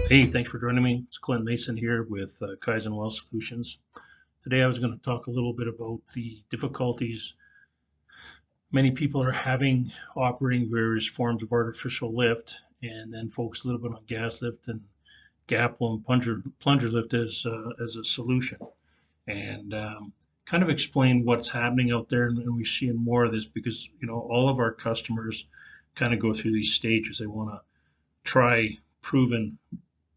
Hey, thanks for joining me. It's Clint Mason here with Kaizen Well Solutions. Today I was going to talk a little bit about the difficulties many people are having operating various forms of artificial lift, and then focus a little bit on gas lift and gapple and plunger lift as a solution, and kind of explain what's happening out there. And we're seeing more of this because all of our customers kind of go through these stages. They want to try proven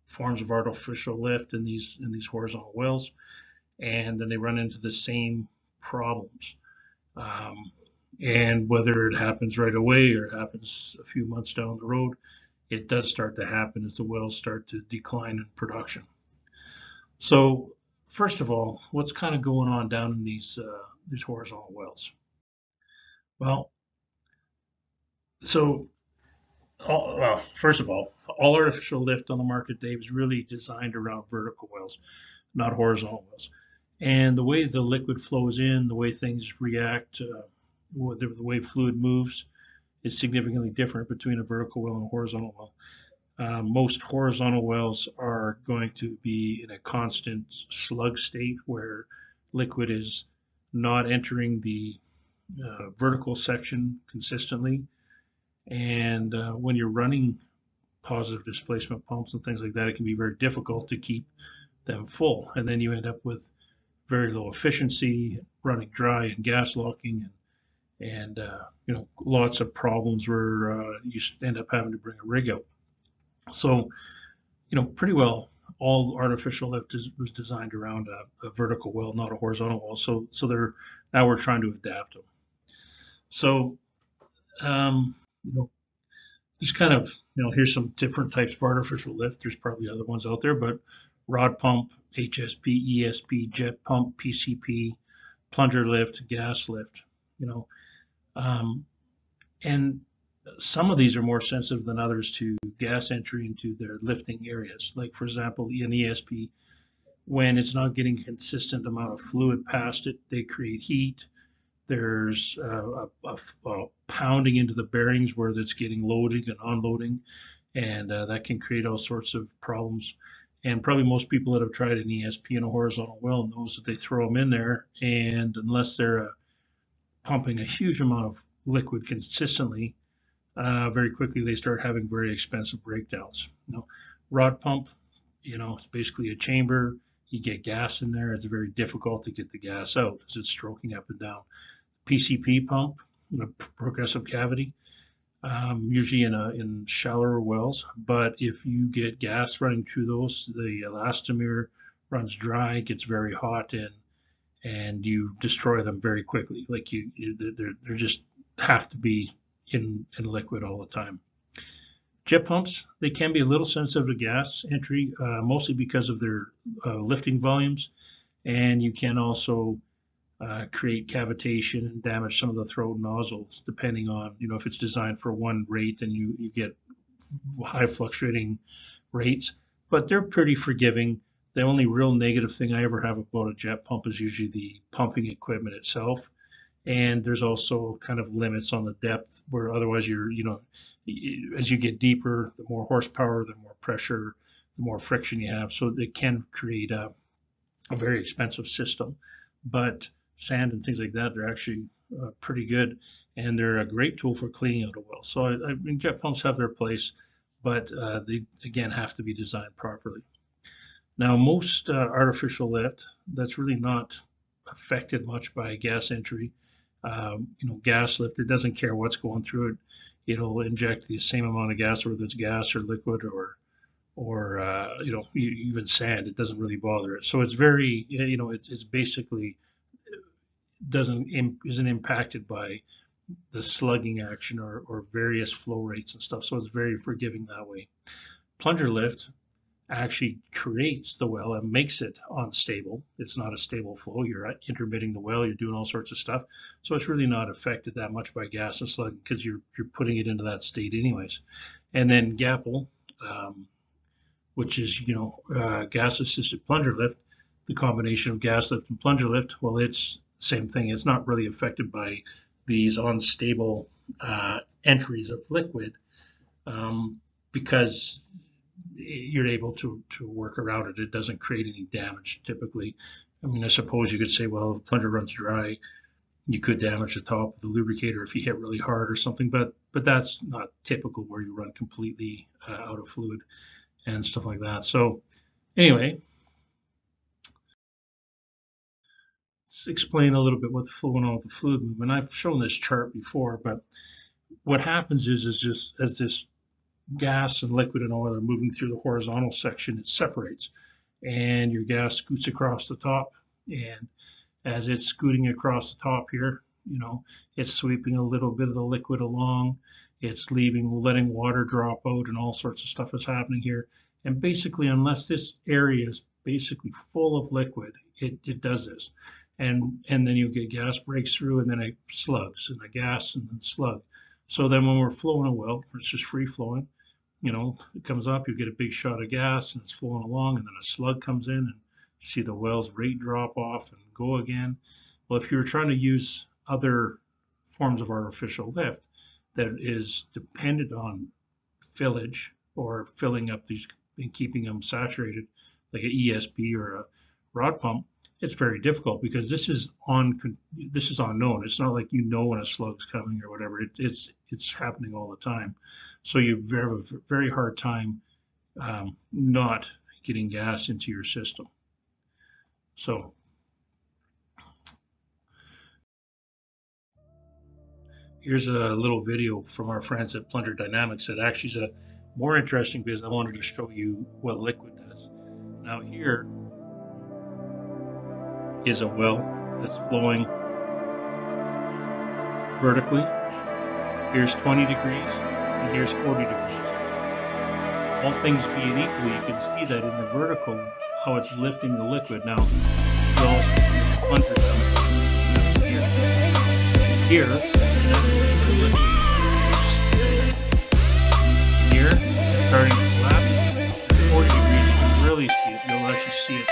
forms of artificial lift in these horizontal wells, and then they run into the same problems. And whether it happens right away or happens a few months down the road, it does start to happen as the wells start to decline in production. So first of all, what's kind of going on down in these horizontal wells? Well, first of all artificial lift on the market today was really designed around vertical wells, not horizontal wells. And the way the liquid flows in, the way things react, the way fluid moves is significantly different between a vertical well and a horizontal well. Most horizontal wells are going to be in a constant slug state where liquid is not entering the vertical section consistently. And when you're running positive displacement pumps and things like that, it can be very difficult to keep them full. And then you end up with very low efficiency, running dry and gas locking, and lots of problems where you end up having to bring a rig out. So, pretty well all artificial lift was designed around a vertical well, not a horizontal well. So now we're trying to adapt them. So, there's kind of, here's some different types of artificial lift. There's probably other ones out there, but rod pump, HSP, ESP, jet pump, PCP, plunger lift, gas lift, and some of these are more sensitive than others to gas entry into their lifting areas. Like, for example, in ESP, when it's not getting consistent amount of fluid past it, they create heat. There's a pounding into the bearings where that's getting loading and unloading, and that can create all sorts of problems. And probably most people that have tried an ESP in a horizontal well knows that they throw them in there, and unless they're pumping a huge amount of liquid consistently, very quickly they start having very expensive breakdowns. Rod pump, it's basically a chamber. You get gas in there. It's very difficult to get the gas out because it's stroking up and down. PCP pump, progressive cavity, usually in shallower wells. But if you get gas running through those, the elastomer runs dry, gets very hot, and you destroy them very quickly. Like they just have to be in liquid all the time. Jet pumps, they can be a little sensitive to gas entry, mostly because of their lifting volumes, and you can also create cavitation and damage some of the throat nozzles, depending on, if it's designed for one rate and you get high fluctuating rates. But they're pretty forgiving. The only real negative thing I ever have about a jet pump is usually the pumping equipment itself. And there's also kind of limits on the depth where otherwise as you get deeper, the more horsepower, the more pressure, the more friction you have. So it can create a very expensive system. But sand and things like that, they're actually pretty good, and they're a great tool for cleaning out a well. So I mean, jet pumps have their place, but they again have to be designed properly. Now, most artificial lift, that's really not affected much by gas entry. Gas lift, it doesn't care what's going through it. It'll inject the same amount of gas, whether it's gas or liquid or even sand. It doesn't really bother it. So it's very, it's basically isn't impacted by the slugging action or various flow rates and stuff. So it's very forgiving that way. Plunger lift actually creates the well and makes it unstable. It's not a stable flow. You're intermitting the well. You're doing all sorts of stuff. So it's really not affected that much by gas and slugging because you're putting it into that state anyways. And then gapple, which is gas-assisted plunger lift. The combination of gas lift and plunger lift, well, it's the same thing. It's not really affected by these unstable entries of liquid, because you're able to work around it. It doesn't create any damage typically. I mean, I suppose you could say, well, if the plunger runs dry, you could damage the top of the lubricator if you hit really hard or something, but that's not typical where you run completely out of fluid and stuff like that. So anyway, let's explain a little bit what's going on with the fluid movement. I've shown this chart before, but what happens is just as this gas and liquid and oil are moving through the horizontal section, it separates, and your gas scoots across the top, and as it's scooting across the top here, you know, it's sweeping a little bit of the liquid along, it's letting water drop out, and all sorts of stuff is happening here. And basically, unless this area is basically full of liquid, it does this. And then you get gas breaks through, and then it slugs, and a gas, and then slug. So then when we're flowing a well, it's just free flowing, you know, it comes up, you get a big shot of gas, and it's flowing along, and then a slug comes in, and you see the well's rate drop off and go again. Well, if you were trying to use other forms of artificial lift that is dependent on fillage or filling up these and keeping them saturated, like an ESP or a rod pump, it's very difficult because this is unknown. It's not like you know when a slug's coming or whatever. It's happening all the time. So you have a very hard time not getting gas into your system. So here's a little video from our friends at Plunger Dynamics that actually is a more interesting because I wanted to show you what liquid does. Now here is a well that's flowing vertically. Here's 20 degrees and here's 40 degrees. All things being equal, you can see that in the vertical how it's lifting the liquid. Now, you also see the plunger down here, starting to collapse. At 40 degrees, you can really see it. You'll actually see it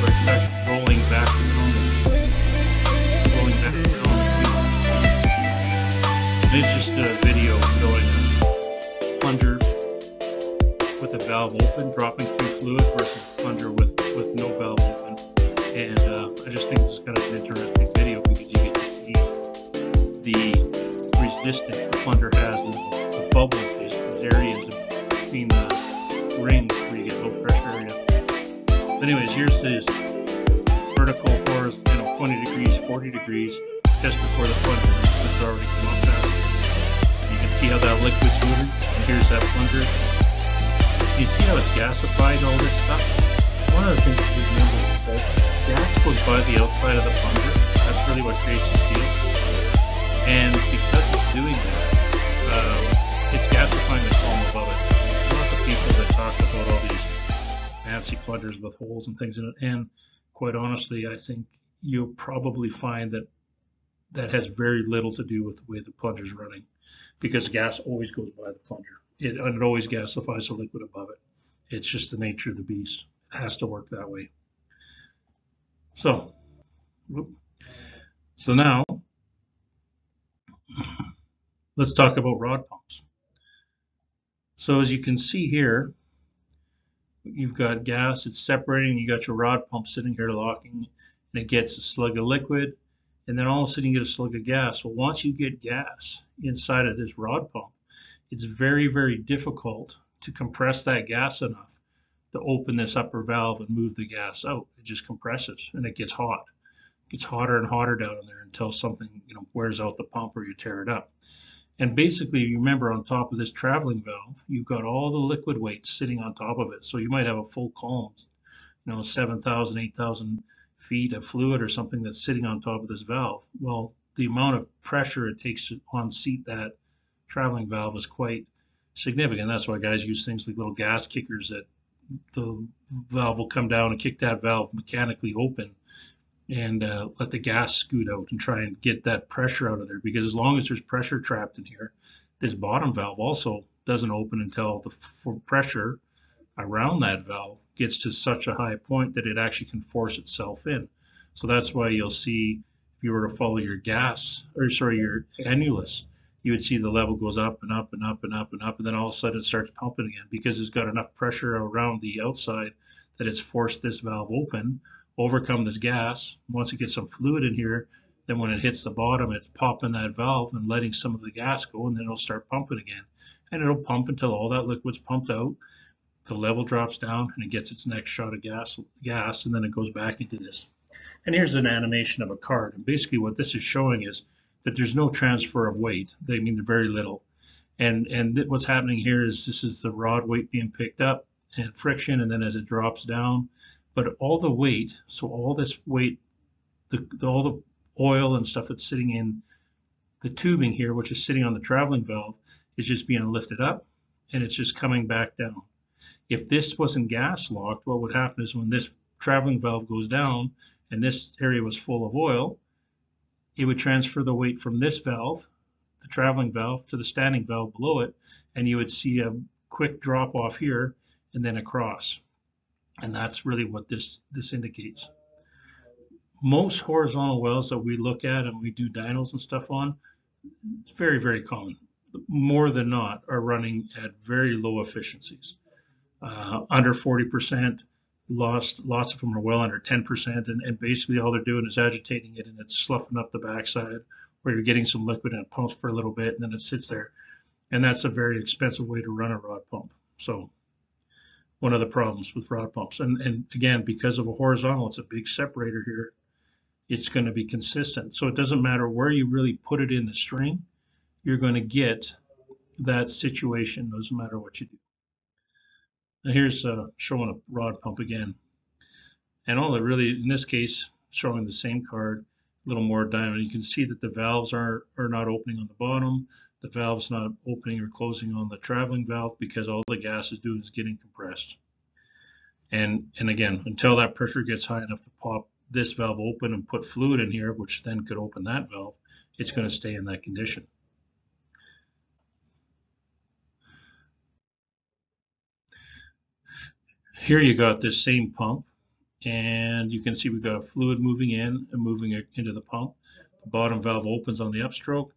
where it's actually rolling back around the tube. And it's just a video showing a plunger with a valve open, dropping through fluid, versus a plunger with no valve open. And I just think this is kind of an interesting video because you get to see the resistance the plunger has, the bubbles, these areas between the rings where you get low pressure area. But anyways, here's this vertical, horizontal, 20 degrees, 40 degrees, just before the plunger has already come up now. You can see how that liquid's moving. And here's that plunger. You see how it's gasified, all this stuff? One of the things to remember is that gas goes by the outside of the plunger. That's really what creates the steel. And because it's doing that, it's gasifying the column above it. Lots of people that talk about all these fancy plungers with holes and things in it, and quite honestly, I think you'll probably find that that has very little to do with the way the plunger's running, because gas always goes by the plunger. It always gasifies the liquid above it. It's just the nature of the beast. It has to work that way. So now let's talk about rod pumps. So as you can see here, you've got gas, it's separating, you got your rod pump sitting here locking, and it gets a slug of liquid, and then all of a sudden you get a slug of gas. Well, once you get gas inside of this rod pump, it's very, very difficult to compress that gas enough to open this upper valve and move the gas out. It just compresses and it gets hot. It gets hotter and hotter down in there until something, you know, wears out the pump or you tear it up. And basically, you remember on top of this traveling valve, you've got all the liquid weight sitting on top of it. So you might have a full column, you know, 7,000, 8,000 feet of fluid or something that's sitting on top of this valve. Well, the amount of pressure it takes to unseat that traveling valve is quite significant. That's why guys use things like little gas kickers that the valve will come down and kick that valve mechanically open and let the gas scoot out and try and get that pressure out of there, because as long as there's pressure trapped in here, this bottom valve also doesn't open until the pressure around that valve gets to such a high point that it actually can force itself in. So that's why you'll see, if you were to follow your gas, or sorry, your annulus, you would see the level goes up and up and up and up and up, and then all of a sudden it starts pumping again because it's got enough pressure around the outside that it's forced this valve open, overcome this gas. Once it gets some fluid in here, then when it hits the bottom, it's popping that valve and letting some of the gas go, and then it'll start pumping again. And it'll pump until all that liquid's pumped out, the level drops down, and it gets its next shot of gas, and then it goes back into this. And here's an animation of a card. And basically what this is showing is that there's no transfer of weight. I mean, very little. And what's happening here is this is the rod weight being picked up and friction, and then as it drops down, but all the weight, so all this weight, all the oil and stuff that's sitting in the tubing here, which is sitting on the traveling valve, is just being lifted up, and it's just coming back down. If this wasn't gas locked, what would happen is when this traveling valve goes down and this area was full of oil, it would transfer the weight from this valve, the traveling valve, to the standing valve below it, and you would see a quick drop off here and then across. And that's really what this indicates. Most horizontal wells that we look at and we do dynos and stuff on, it's very, very common. More than not are running at very low efficiencies. Under 40%, lots of them are well under 10%, and basically all they're doing is agitating it, and it's sloughing up the backside, where you're getting some liquid and it pumps for a little bit and then it sits there. And that's a very expensive way to run a rod pump. So one of the problems with rod pumps, and again, because of a horizontal, it's a big separator here, it's going to be consistent. So it doesn't matter where you really put it in the string, you're going to get that situation, doesn't matter what you do. Now here's showing a rod pump again. And all that really, in this case, showing the same card, a little more diameter. You can see that the valves are not opening on the bottom. The valve's not opening or closing on the traveling valve because all the gas is doing is getting compressed. And again, until that pressure gets high enough to pop this valve open and put fluid in here, which then could open that valve, it's going to stay in that condition. Here you got this same pump, and you can see we've got fluid moving in and moving into the pump. The bottom valve opens on the upstroke,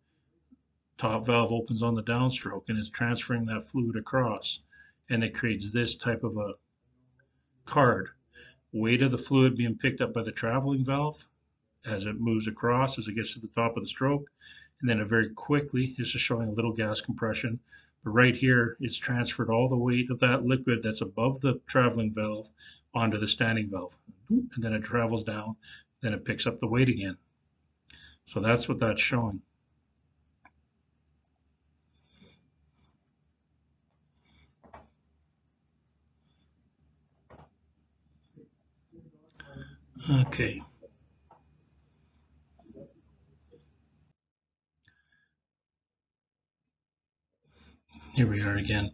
top valve opens on the downstroke, and it's transferring that fluid across, and it creates this type of a card. Weight of the fluid being picked up by the traveling valve as it moves across, as it gets to the top of the stroke, and then it very quickly, this is showing a little gas compression, but right here it's transferred all the weight of that liquid that's above the traveling valve onto the standing valve, and then it travels down, then it picks up the weight again. So that's what that's showing. Okay. Here we are again.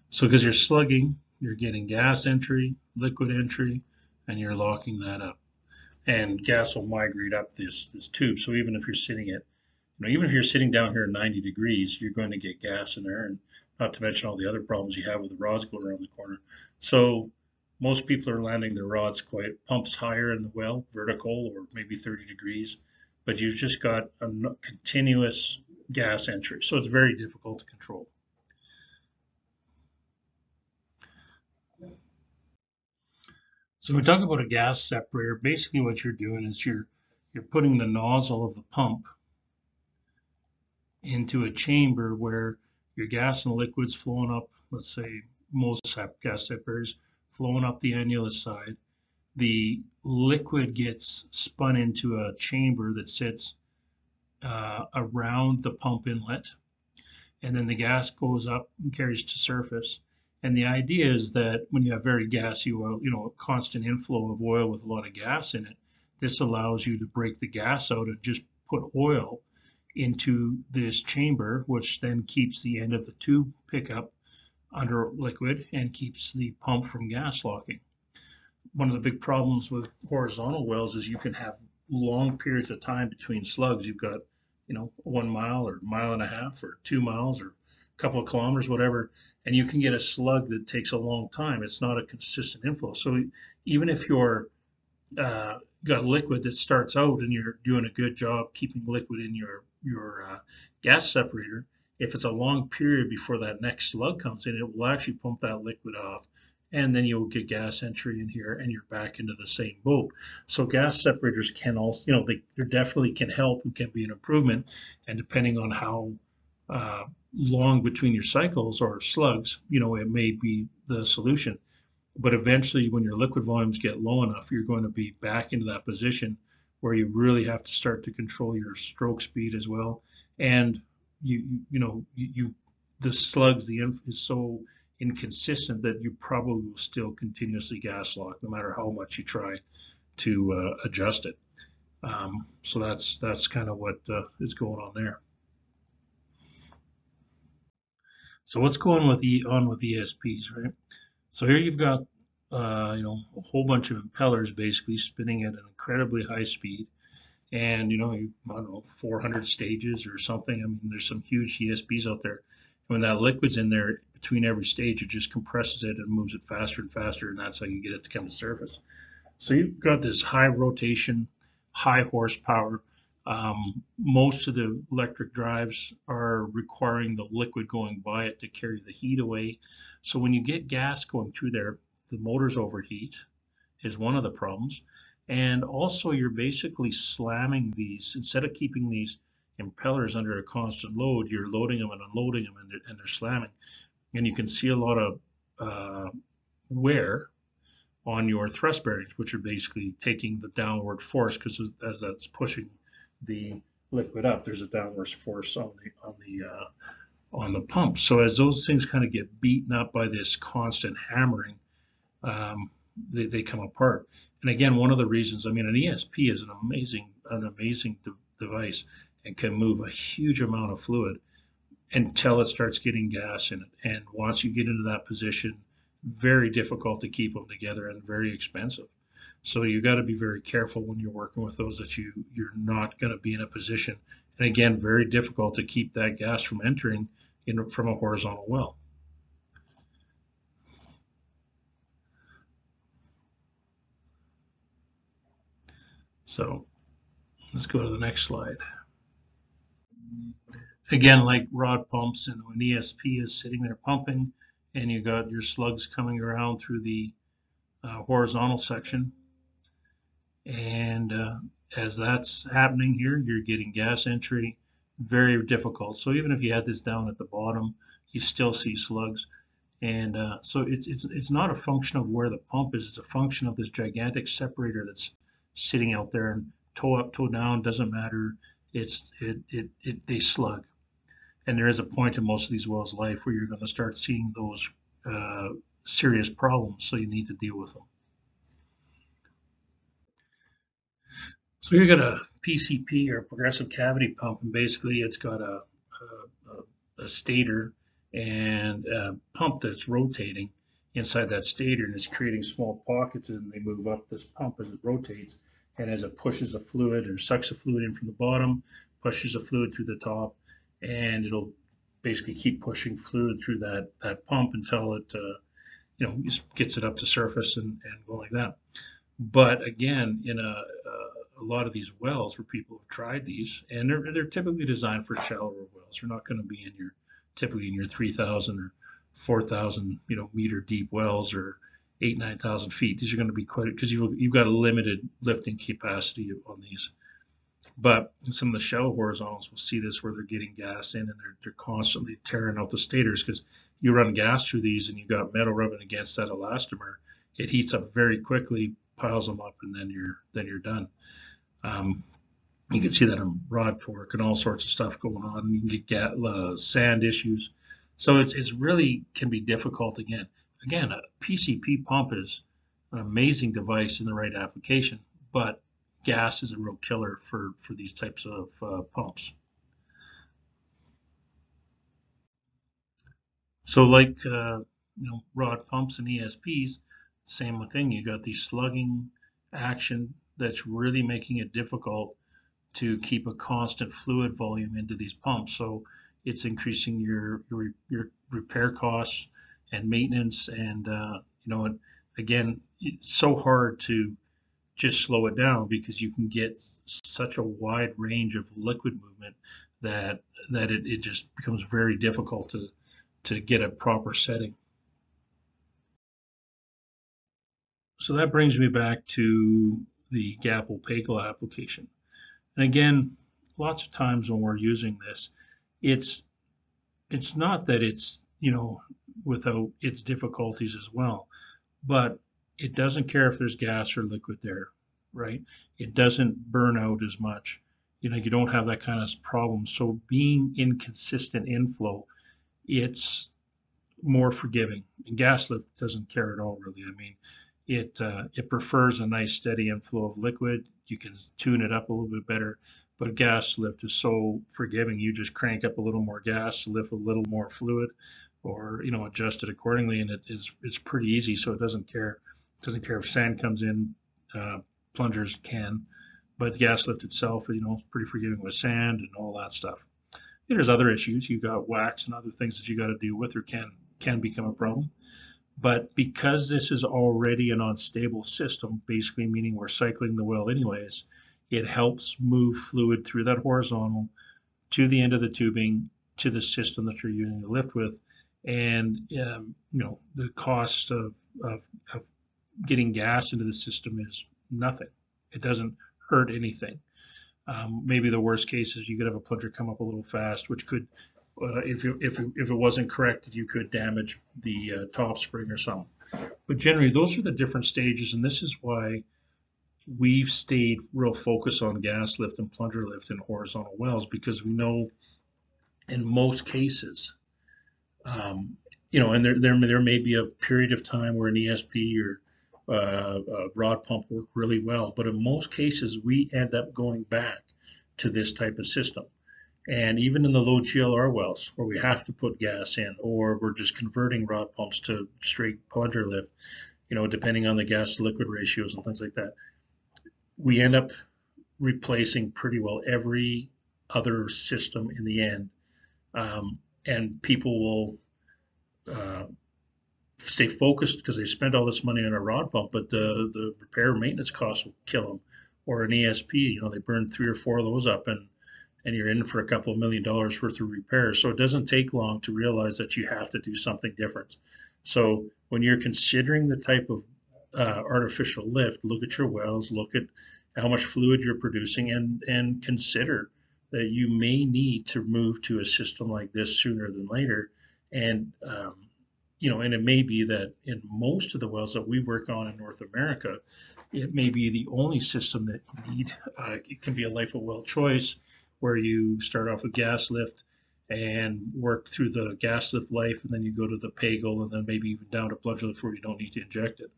So because you're slugging, you're getting gas entry, liquid entry, and you're locking that up. And gas will migrate up this tube. So even if you're sitting at, even if you're sitting down here at 90 degrees, you're going to get gas in there, and not to mention all the other problems you have with the rods going around the corner. So most people are landing their rods quite pumps higher in the well, vertical, or maybe 30 degrees, but you've just got a continuous gas entry. So it's very difficult to control. So we talk about a gas separator. Basically what you're doing is you're putting the nozzle of the pump into a chamber where your gas and liquid's flowing up, let's say most gas separators, flowing up the annulus side. The liquid gets spun into a chamber that sits around the pump inlet, and then the gas goes up and carries to surface. And the idea is that when you have very gassy oil, a constant inflow of oil with a lot of gas in it, this allows you to break the gas out and just put oil into this chamber, which then keeps the end of the tube pickup under liquid and keeps the pump from gas locking. One of the big problems with horizontal wells is you can have long periods of time between slugs. You've got, 1 mile or mile and a half or 2 miles or a couple of kilometers, whatever, and you can get a slug that takes a long time. It's not a consistent inflow. So even if you're got liquid that starts out and you're doing a good job keeping liquid in your gas separator, if it's a long period before that next slug comes in, it will actually pump that liquid off, and then you'll get gas entry in here and you're back into the same boat. So gas separators can also, they definitely can help and can be an improvement, and depending on how long between your cycles or slugs, it may be the solution. But eventually, when your liquid volumes get low enough, you're going to be back into that position where you really have to start to control your stroke speed as well. And the slugs, the inf is so inconsistent that you probably will still continuously gas lock no matter how much you try to adjust it. So that's kind of what is going on there. So what's going on with ESPs, right? So here you've got a whole bunch of impellers basically spinning at an incredibly high speed, and I don't know, 400 stages or something. I mean, there's some huge ESPs out there. When that liquid's in there between every stage, it just compresses it and moves it faster and faster, and that's how you get it to come to surface. So you've got this high rotation, high horsepower. Most of the electric drives are requiring the liquid going by it to carry the heat away. So when you get gas going through there, the motors overheat is one of the problems. And also you're basically slamming these, instead of keeping these impellers under a constant load, you're loading them and unloading them, and they're slamming. And you can see a lot of wear on your thrust bearings, which are basically taking the downward force, because as that's pushing the liquid up, there's a downward force on the pump. So as those things kind of get beaten up by this constant hammering, they come apart. And again, one of the reasons, I mean, an ESP is an amazing device and can move a huge amount of fluid until it starts getting gas in it. And once you get into that position, very difficult to keep them together and very expensive. So you got to be very careful when you're working with those, that you're not going to be in a position. And again, very difficult to keep that gas from entering from a horizontal well. So let's go to the next slide. Again, like rod pumps, and when ESP is sitting there pumping and you got your slugs coming around through the horizontal section, and as that's happening here, you're getting gas entry, very difficult. So even if you had this down at the bottom, you still see slugs. And so it's not a function of where the pump is, it's a function of this gigantic separator that's sitting out there, and toe up, toe down, doesn't matter. They slug. And there is a point in most of these wells' life where you're going to start seeing those serious problems, so you need to deal with them. So you got a PCP, or progressive cavity pump, and basically it's got a stator and a pump that's rotating inside that stator, and it's creating small pockets, and they move up this pump as it rotates, and as it pushes the fluid or sucks the fluid in from the bottom, pushes the fluid through the top, and it'll basically keep pushing fluid through that pump until it just gets it up to surface and go like that. But again, in a lot of these wells where people have tried these, and they're typically designed for shallower wells. They're not going to be typically in your 3,000 or 4,000 meter deep wells, or 8,000-9,000 feet. These are going to be quite, because you've got a limited lifting capacity on these. But in some of the shallow horizontals, we'll see this where they're getting gas in, and they're constantly tearing out the stators, because you run gas through these and you've got metal rubbing against that elastomer. It heats up very quickly, piles them up, and then you're done. You can see that in rod torque and all sorts of stuff going on. You can get sand issues. So it's really can be difficult. Again, a PCP pump is an amazing device in the right application, but gas is a real killer for these types of pumps. So like rod pumps and ESPs, same thing. You got the slugging action that's really making it difficult to keep a constant fluid volume into these pumps. So it's increasing your repair costs and maintenance, and again, it's so hard to just slow it down, because you can get such a wide range of liquid movement that it just becomes very difficult to get a proper setting. So that brings me back to the gap-opacal application. And again, lots of times when we're using this, it's not that it's, without its difficulties as well, but it doesn't care if there's gas or liquid there, right? It doesn't burn out as much. You don't have that kind of problem. So being inconsistent inflow, it's more forgiving. And gas lift doesn't care at all, really. I mean, it prefers a nice steady inflow of liquid. You can tune it up a little bit better, but gas lift is so forgiving. You just crank up a little more gas to lift a little more fluid, or adjust it accordingly, and it's pretty easy. So it doesn't care if sand comes in. Plungers can, but the gas lift itself is pretty forgiving with sand and all that stuff. And there's other issues. You got wax and other things that you got to deal with, or can become a problem. But because this is already an unstable system, basically meaning we're cycling the well anyways, it helps move fluid through that horizontal to the end of the tubing to the system that you're using to lift with. And the cost of getting gas into the system is nothing. It doesn't hurt anything. Maybe the worst case is you could have a plunger come up a little fast, which could, if it wasn't corrected, you could damage the top spring or something. But generally, those are the different stages, and this is why we've stayed real focused on gas lift and plunger lift in horizontal wells, because we know in most cases, and there may be a period of time where an ESP or rod pump work really well, but in most cases we end up going back to this type of system. And even in the low GLR wells where we have to put gas in, or we're just converting rod pumps to straight plunger lift, depending on the gas to liquid ratios and things like that, we end up replacing pretty well every other system in the end. And people will stay focused because they spent all this money on a rod pump, but the repair maintenance costs will kill them. Or an ESP, they burn 3 or 4 of those up, and you're in for a couple of $1 million worth of repairs. So it doesn't take long to realize that you have to do something different. So when you're considering the type of artificial lift, look at your wells, look at how much fluid you're producing, and consider that you may need to move to a system like this sooner than later. And and it may be that in most of the wells that we work on in North America, it may be the only system that you need. It can be a life of well choice, where you start off with gas lift and work through the gas lift life, and then you go to the pagel, and then maybe even down to plunger lift where you don't need to inject it.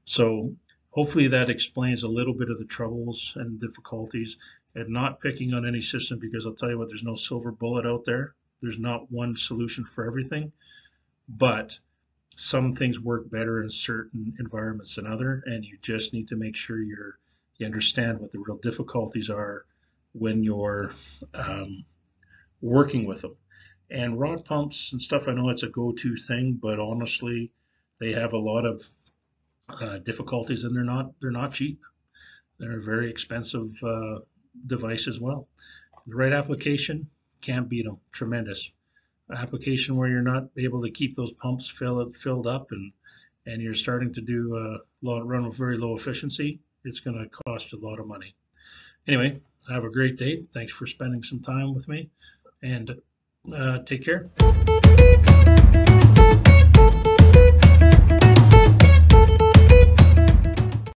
So hopefully that explains a little bit of the troubles and difficulties, and not picking on any system, because I'll tell you what, there's no silver bullet out there. There's not one solution for everything, but some things work better in certain environments than other, and you just need to make sure you understand what the real difficulties are when you're working with them. And rod pumps and stuff, I know it's a go-to thing, but honestly, they have a lot of difficulties, and they're not cheap. They're a very expensive device as well. The right application, can't beat them. Tremendous. An application where you're not able to keep those pumps filled up, and you're starting to do run with very low efficiency, it's going to cost you a lot of money. Anyway, have a great day. Thanks for spending some time with me, and take care.